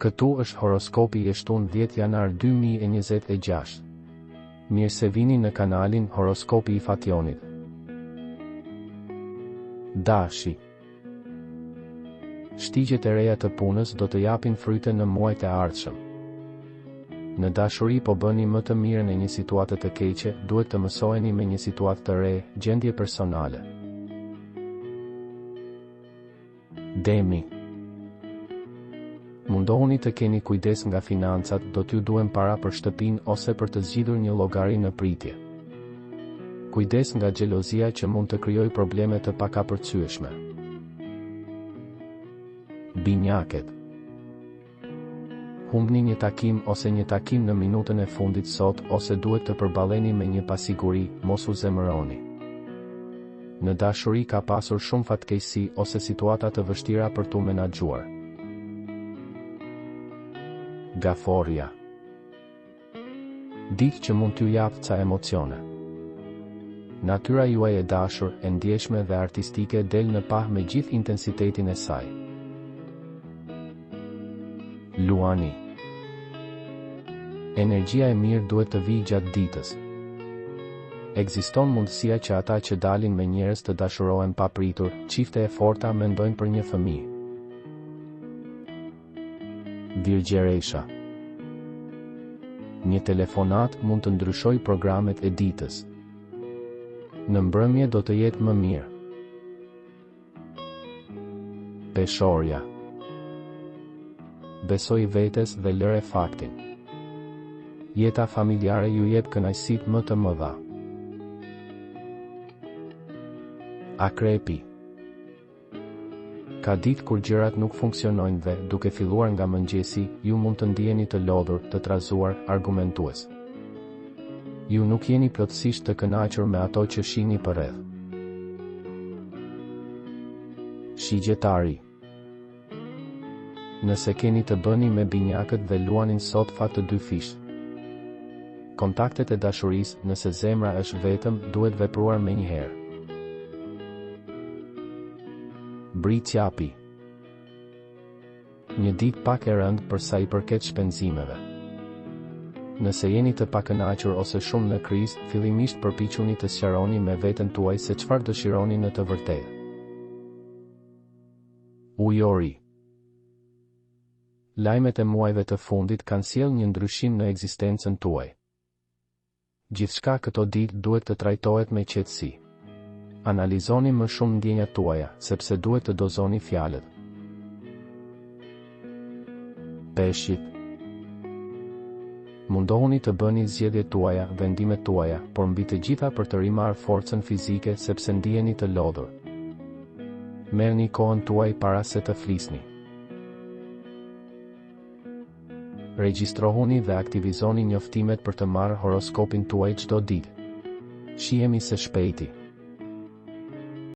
Këtu është horoskopi i shtunë 10 janar 2026. Mirë se vini në kanalin Horoskopi i Fationit. Dashi. Shtigjet e reja të punës do të japin fryte në muajt e ardhshëm. Në dashuri po bëni më të mirën e një situate të keqe, duhet të mësoheni me një situatë të re, gjendje personale. Demi. Mundohuni të keni kujdes nga financat, do t'ju duhen para për shtëpinë ose për të zgjidhur një llogari në pritje. Kujdes nga xhelozia që mund të krijojë probleme të pakapërcyeshme. Binjaket. Humbni një takim ose një takim në minutën e fundit sot, ose duhet të përballeni me një pasiguri, mos u zemëroni. Në dashuri ka pasur shumë fatkeqësi ose situata të vështira për t'u menaxhuar. Gaforja. Ditë që mund t'ju japë ca emocione. Natyra juaj e dashur, e ndjeshme dhe artistike del në pah me gjithë intensitetin e saj. Luani. Energjia e mirë duhet të vijë gjatë ditës. Ekziston mundësia që ata që dalin me njerëz të dashurohen papritur, çifte e forta mendojnë për një fëmijë. Virgjeresha. Një telefonat mund të ndryshojë programet e ditës. Në mbrëmje do të jetë më mirë. Peshorja. Besoj vetes dhe lëre faktin. Jeta familjare ju jep kënaqësitë më të mëdha. Akrepi. Ka ditë kur gjërat nuk funksionojnë dhe, duke filluar nga mëngjesi, ju mund të ndiheni të lodhur, të trazuar, argumentues. Ju nuk jeni plotësisht të kënaqur me ato që shihni përreth. Shigjetari. Nëse keni të bëni me binjakët dhe luanin sot fat të dy fish. Kontaktet e dashurisë, nëse zemra është vetëm, duhet vepruar menjëherë. Bricjapi. Një ditë pak e rëndë për sa i përket shpenzimeve. Nëse jeni të pakënaqur ose shumë në krizë, fillimisht përpiquni të sqaroni me veten tuaj se çfarë dëshironi në të vërtetë. Ujori. Lajmet e muajve të fundit kanë sjellë një ndryshim në ekzistencën tuaj. Gjithçka këto ditë duhet të trajtohet me qetësi. Analizoni më shumë ndjenjat tuaja, sepse duhet të dozoni fjalët. Peshqit. Mundohuni të bëni zgjedhjet tuaja, vendimet tuaja, por mbi të gjitha për të rimarrë forcën fizike sepse ndiheni të lodhur. Merrni kohën tuaj para se të flisni. Regjistrohuni dhe aktivizoni njoftimet për të marrë horoskopin tuaj çdo ditë. Shihemi së shpejti.